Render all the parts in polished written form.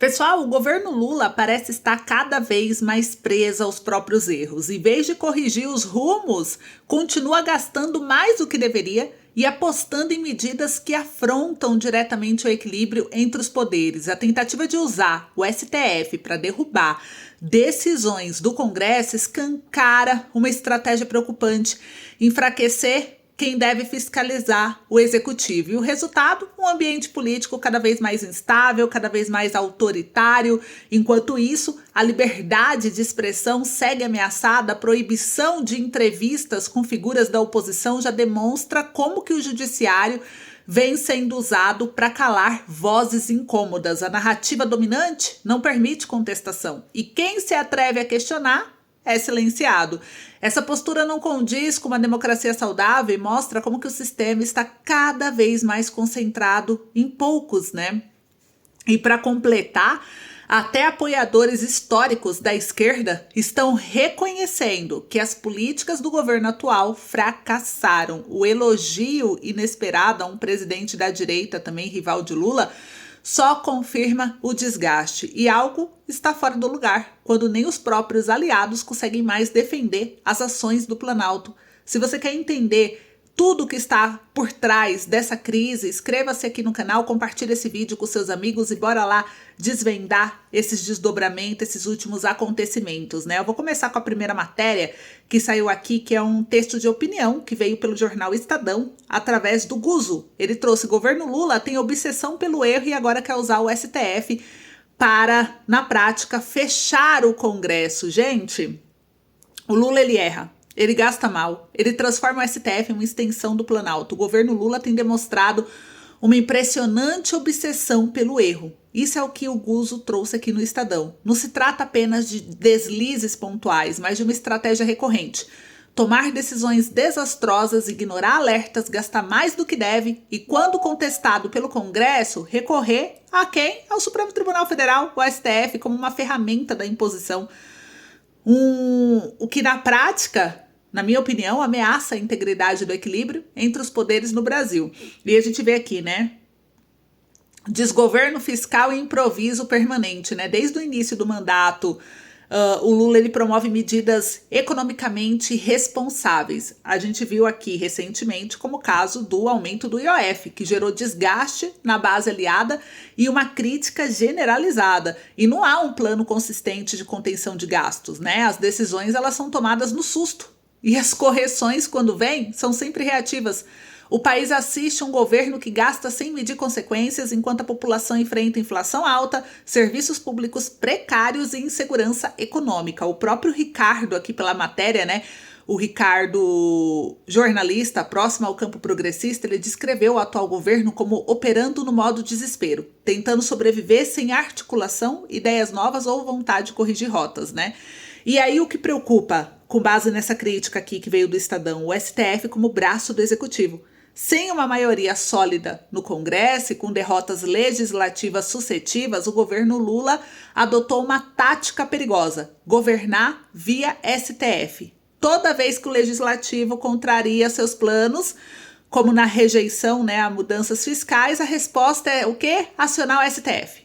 Pessoal, o governo Lula parece estar cada vez mais preso aos próprios erros. Em vez de corrigir os rumos, continua gastando mais do que deveria e apostando em medidas que afrontam diretamente o equilíbrio entre os poderes. A tentativa de usar o STF para derrubar decisões do Congresso escancara uma estratégia preocupante: enfraquecer quem deve fiscalizar o executivo. E o resultado, um ambiente político cada vez mais instável, cada vez mais autoritário. Enquanto isso, a liberdade de expressão segue ameaçada. A proibição de entrevistas com figuras da oposição já demonstra como que o judiciário vem sendo usado para calar vozes incômodas. A narrativa dominante não permite contestação. E quem se atreve a questionar é silenciado. Essa postura não condiz com uma democracia saudável e mostra como que o sistema está cada vez mais concentrado em poucos, né? E para completar, até apoiadores históricos da esquerda estão reconhecendo que as políticas do governo atual fracassaram. O elogio inesperado a um presidente da direita, também rival de Lula, só confirma o desgaste, e algo está fora do lugar quando nem os próprios aliados conseguem mais defender as ações do Planalto. Se você quer entender tudo que está por trás dessa crise, inscreva-se aqui no canal, compartilhe esse vídeo com seus amigos e bora lá desvendar esses desdobramentos, esses últimos acontecimentos, né? Eu vou começar com a primeira matéria que saiu aqui, que é um texto de opinião que veio pelo jornal Estadão através do Guzo. Ele trouxe: governo Lula tem obsessão pelo erro e agora quer usar o STF para, na prática, fechar o Congresso. Gente, o Lula ele erra. Ele gasta mal, ele transforma o STF em uma extensão do Planalto. O governo Lula tem demonstrado uma impressionante obsessão pelo erro. Isso é o que o Guzo trouxe aqui no Estadão. Não se trata apenas de deslizes pontuais, mas de uma estratégia recorrente: tomar decisões desastrosas, ignorar alertas, gastar mais do que deve e, quando contestado pelo Congresso, recorrer a quem? Ao Supremo Tribunal Federal, o STF, como uma ferramenta da imposição. O que na prática, na minha opinião, ameaça a integridade do equilíbrio entre os poderes no Brasil. E a gente vê aqui, né? Desgoverno fiscal e improviso permanente, né? Desde o início do mandato, o Lula ele promove medidas economicamente responsáveis. A gente viu aqui recentemente como o caso do aumento do IOF, que gerou desgaste na base aliada e uma crítica generalizada. E não há um plano consistente de contenção de gastos, né? As decisões elas são tomadas no susto e as correções, quando vêm, são sempre reativas. O país assiste a um governo que gasta sem medir consequências, enquanto a população enfrenta inflação alta, serviços públicos precários e insegurança econômica. O próprio Ricardo, aqui pela matéria, né? O Ricardo, jornalista próximo ao campo progressista, ele descreveu o atual governo como operando no modo desespero, tentando sobreviver sem articulação, ideias novas ou vontade de corrigir rotas, né? E aí o que preocupa, com base nessa crítica aqui que veio do Estadão, o STF como braço do executivo. Sem uma maioria sólida no Congresso e com derrotas legislativas sucessivas, o governo Lula adotou uma tática perigosa: governar via STF. Toda vez que o legislativo contraria seus planos, como na rejeição, né, a mudanças fiscais, a resposta é o quê? Acionar o STF,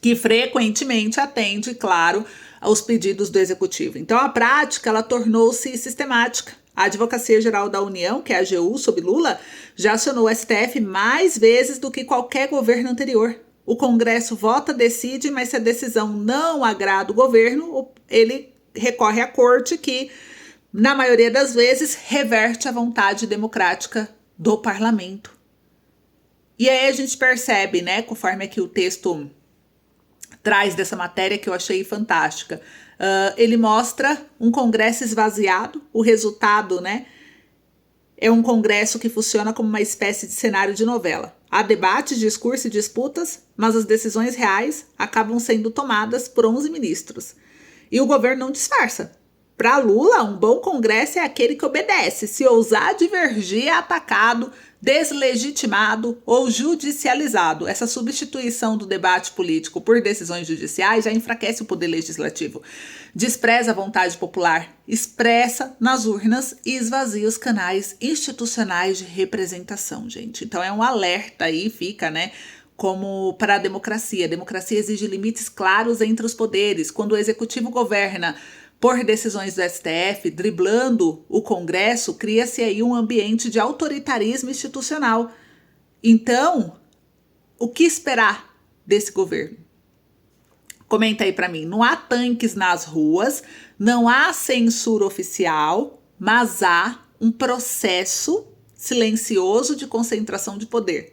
que frequentemente atende, claro, aos pedidos do executivo. Então, a prática ela tornou-se sistemática. A Advocacia Geral da União, que é a AGU, sob Lula, já acionou o STF mais vezes do que qualquer governo anterior. O Congresso vota, decide, mas se a decisão não agrada o governo, ele recorre à corte, que, na maioria das vezes, reverte a vontade democrática do parlamento. E aí a gente percebe, né, conforme aqui o texto traz dessa matéria que eu achei fantástica, ele mostra um Congresso esvaziado. O resultado, né, é um Congresso que funciona como uma espécie de cenário de novela. Há debates, discursos e disputas, mas as decisões reais acabam sendo tomadas por 11 ministros. E o governo não disfarça. Para Lula, um bom Congresso é aquele que obedece. Se ousar divergir, é atacado, deslegitimado ou judicializado. Essa substituição do debate político por decisões judiciais já enfraquece o poder legislativo, despreza a vontade popular, expressa nas urnas e esvazia os canais institucionais de representação, gente. Então é um alerta aí, fica, né, como para a democracia. A democracia exige limites claros entre os poderes. Quando o executivo governa por decisões do STF, driblando o Congresso, cria-se aí um ambiente de autoritarismo institucional. Então, o que esperar desse governo? Comenta aí para mim. Não há tanques nas ruas, não há censura oficial, mas há um processo silencioso de concentração de poder.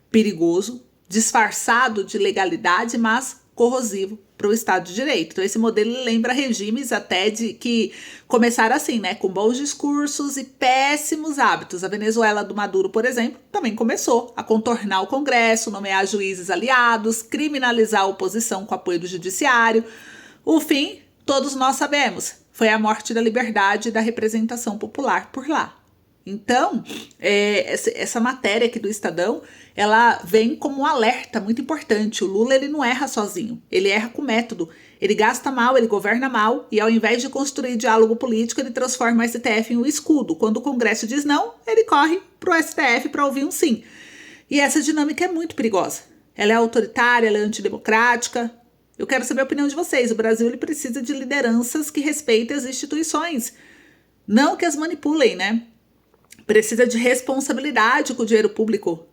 Perigoso, disfarçado de legalidade, mas corrosivo para o Estado de Direito. Então, esse modelo lembra regimes até de que começaram assim, né, com bons discursos e péssimos hábitos. A Venezuela do Maduro, por exemplo, também começou a contornar o Congresso, nomear juízes aliados, criminalizar a oposição com apoio do judiciário. O fim, todos nós sabemos, foi a morte da liberdade e da representação popular por lá. Então, essa matéria aqui do Estadão, ela vem como um alerta muito importante. O Lula, ele não erra sozinho, ele erra com método. Ele gasta mal, ele governa mal e ao invés de construir diálogo político, ele transforma o STF em um escudo. Quando o Congresso diz não, ele corre para o STF para ouvir um sim. E essa dinâmica é muito perigosa. Ela é autoritária, ela é antidemocrática. Eu quero saber a opinião de vocês. O Brasil, ele precisa de lideranças que respeitem as instituições, não que as manipulem, né? Precisa de responsabilidade com o dinheiro público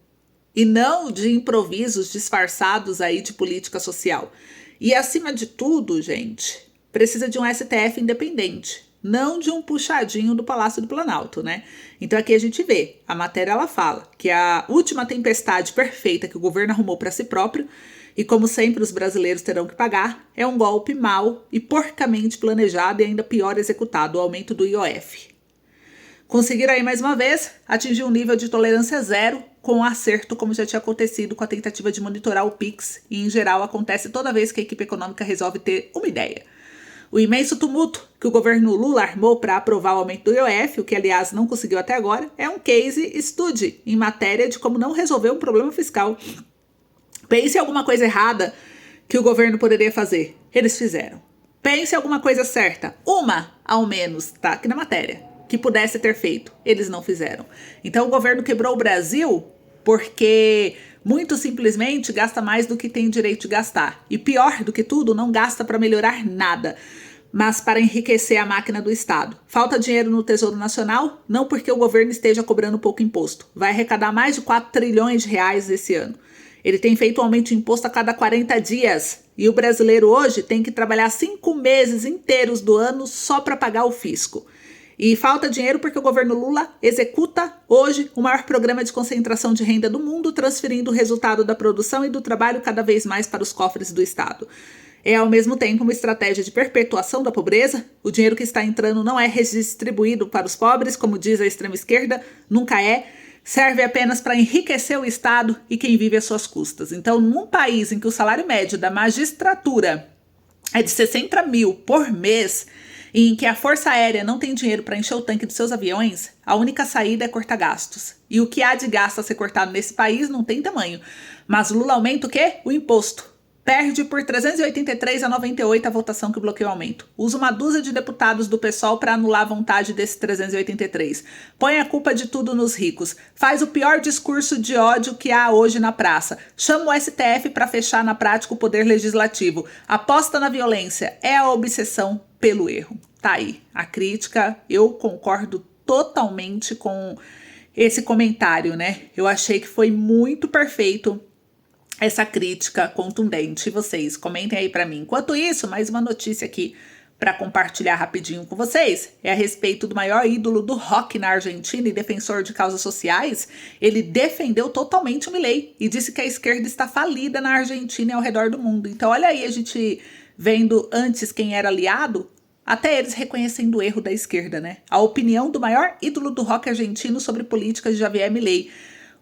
e não de improvisos disfarçados aí de política social. E acima de tudo, gente, precisa de um STF independente, não de um puxadinho do Palácio do Planalto, né? Então aqui a gente vê, a matéria ela fala que a última tempestade perfeita que o governo arrumou para si próprio, e como sempre os brasileiros terão que pagar, é um golpe mal e porcamente planejado e ainda pior executado, o aumento do IOF. Conseguiram aí mais uma vez atingir um nível de tolerância zero com acerto, como já tinha acontecido com a tentativa de monitorar o PIX e em geral acontece toda vez que a equipe econômica resolve ter uma ideia. O imenso tumulto que o governo Lula armou para aprovar o aumento do IOF, o que aliás não conseguiu até agora, é um case study em matéria de como não resolver um problema fiscal. Pense em alguma coisa errada que o governo poderia fazer. Eles fizeram. Pense em alguma coisa certa. Uma, ao menos, tá aqui na matéria, que pudesse ter feito. Eles não fizeram. Então o governo quebrou o Brasil porque muito simplesmente gasta mais do que tem direito de gastar. E pior do que tudo, não gasta para melhorar nada, mas para enriquecer a máquina do Estado. Falta dinheiro no Tesouro Nacional? Não porque o governo esteja cobrando pouco imposto. Vai arrecadar mais de 4 trilhões de reais esse ano. Ele tem feito um aumento de imposto a cada 40 dias. E o brasileiro hoje tem que trabalhar 5 meses inteiros do ano só para pagar o fisco. E falta dinheiro porque o governo Lula executa hoje o maior programa de concentração de renda do mundo, transferindo o resultado da produção e do trabalho cada vez mais para os cofres do Estado. É ao mesmo tempo uma estratégia de perpetuação da pobreza. O dinheiro que está entrando não é redistribuído para os pobres, como diz a extrema esquerda, nunca é. Serve apenas para enriquecer o Estado e quem vive às suas custas. Então, num país em que o salário médio da magistratura é de 60 mil por mês, e em que a Força Aérea não tem dinheiro para encher o tanque dos seus aviões, a única saída é cortar gastos. E o que há de gasto a ser cortado nesse país não tem tamanho. Mas Lula aumenta o quê? O imposto. Perde por 383 a 98 a votação que bloqueia o aumento. Usa uma dúzia de deputados do PSOL para anular a vontade desses 383. Põe a culpa de tudo nos ricos. Faz o pior discurso de ódio que há hoje na praça. Chama o STF para fechar na prática o poder legislativo. Aposta na violência. É a obsessão pelo erro. Tá aí a crítica. Eu concordo totalmente com esse comentário, né? Eu achei que foi muito perfeito essa crítica contundente. E vocês, comentem aí para mim. Enquanto isso, mais uma notícia aqui para compartilhar rapidinho com vocês. É a respeito do maior ídolo do rock na Argentina e defensor de causas sociais. Ele defendeu totalmente o Milei e disse que a esquerda está falida na Argentina e ao redor do mundo. Então olha aí a gente vendo antes quem era aliado, até eles reconhecendo o erro da esquerda, né? A opinião do maior ídolo do rock argentino sobre políticas de Javier Milei.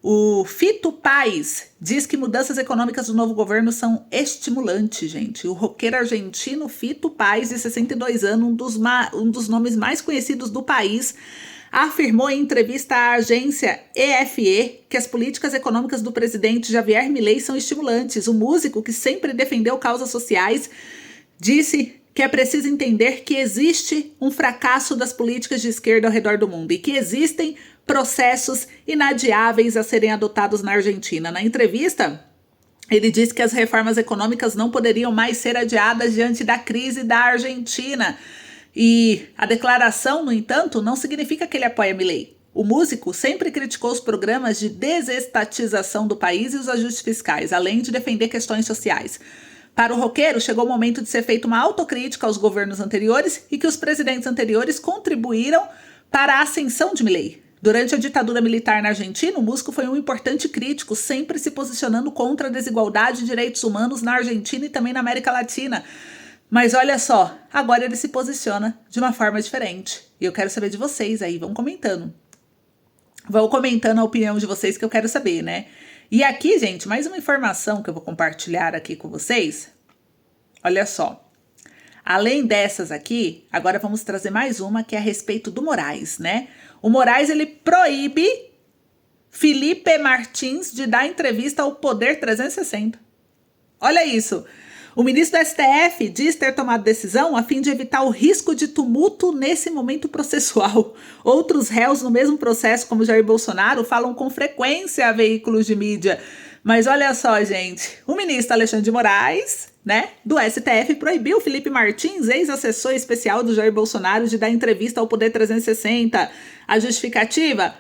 O Fito Páez diz que mudanças econômicas do novo governo são estimulantes, gente. O roqueiro argentino Fito Páez, de 62 anos, um dos nomes mais conhecidos do país, afirmou em entrevista à agência EFE que as políticas econômicas do presidente Javier Milei são estimulantes. O músico, que sempre defendeu causas sociais, disse que é preciso entender que existe um fracasso das políticas de esquerda ao redor do mundo e que existem processos inadiáveis a serem adotados na Argentina. Na entrevista, Ele disse que as reformas econômicas não poderiam mais ser adiadas diante da crise da Argentina. E a declaração, no entanto, não significa que ele apoia Milei. O músico sempre criticou os programas de desestatização do país e os ajustes fiscais, além de defender questões sociais. Para o roqueiro, chegou o momento de ser feita uma autocrítica aos governos anteriores e que os presidentes anteriores contribuíram para a ascensão de Milei. Durante a ditadura militar na Argentina, o músico foi um importante crítico, sempre se posicionando contra a desigualdade e direitos humanos na Argentina e também na América Latina. Mas olha só, agora ele se posiciona de uma forma diferente. E eu quero saber de vocês aí, vão comentando. Vão comentando a opinião de vocês que eu quero saber, né? E aqui, gente, mais uma informação que eu vou compartilhar aqui com vocês. Olha só. Além dessas aqui, agora vamos trazer mais uma que é a respeito do Moraes, né? O Moraes, ele proíbe Felipe Martins de dar entrevista ao Poder 360. Olha isso. O ministro do STF diz ter tomado decisão a fim de evitar o risco de tumulto nesse momento processual. Outros réus no mesmo processo, como Jair Bolsonaro, falam com frequência a veículos de mídia. Mas olha só, gente, o ministro Alexandre de Moraes, né, do STF, proibiu Felipe Martins, ex-assessor especial do Jair Bolsonaro, de dar entrevista ao Poder 360. A justificativa?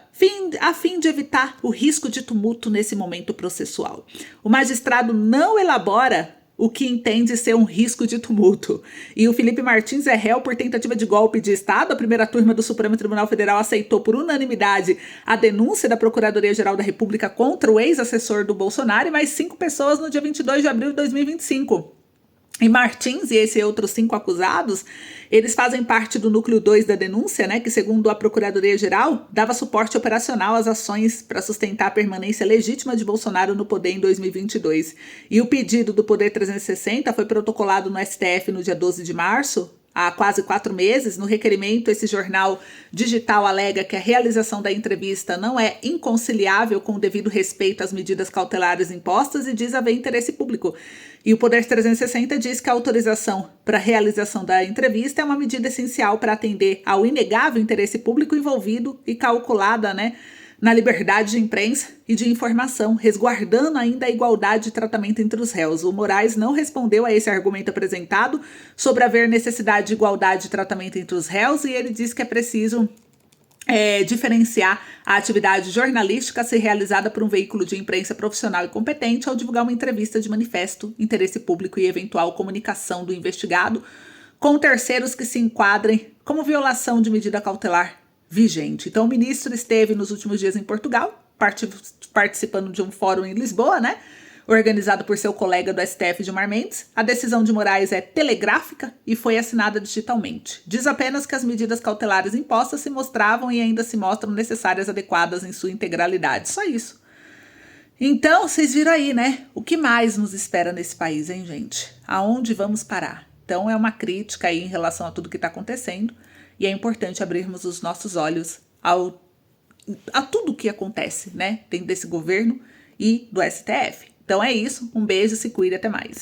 A fim de evitar o risco de tumulto nesse momento processual. O magistrado não elabora o que entende ser um risco de tumulto. E o Felipe Martins é réu por tentativa de golpe de Estado. A primeira turma do Supremo Tribunal Federal aceitou por unanimidade a denúncia da Procuradoria-Geral da República contra o ex-assessor do Bolsonaro e mais 5 pessoas no dia 22 de abril de 2025. E Martins e esses outros 5 acusados, eles fazem parte do núcleo 2 da denúncia, né, que segundo a Procuradoria-Geral, dava suporte operacional às ações para sustentar a permanência legítima de Bolsonaro no poder em 2022. E o pedido do Poder 360 foi protocolado no STF no dia 12 de março, há quase 4 meses. No requerimento, esse jornal digital alega que a realização da entrevista não é inconciliável com o devido respeito às medidas cautelares impostas e diz haver interesse público. E o Poder 360 diz que a autorização para a realização da entrevista é uma medida essencial para atender ao inegável interesse público envolvido e calculada, né, na liberdade de imprensa e de informação, resguardando ainda a igualdade de tratamento entre os réus. O Moraes não respondeu a esse argumento apresentado sobre haver necessidade de igualdade de tratamento entre os réus, e ele diz que é preciso diferenciar a atividade jornalística a ser realizada por um veículo de imprensa profissional e competente ao divulgar uma entrevista de manifesto, interesse público e eventual comunicação do investigado com terceiros que se enquadrem como violação de medida cautelar vigente. Então, o ministro esteve nos últimos dias em Portugal, participando de um fórum em Lisboa, né, organizado por seu colega do STF, Gilmar Mendes. A decisão de Moraes é telegráfica e foi assinada digitalmente. Diz apenas que as medidas cautelares impostas se mostravam e ainda se mostram necessárias, adequadas em sua integralidade. Só isso. Então, vocês viram aí, né? O que mais nos espera nesse país, hein, gente? Aonde vamos parar? Então, é uma crítica aí em relação a tudo que está acontecendo. E é importante abrirmos os nossos olhos a tudo que acontece, né? Dentro desse governo e do STF. Então é isso, um beijo, se cuida, até mais.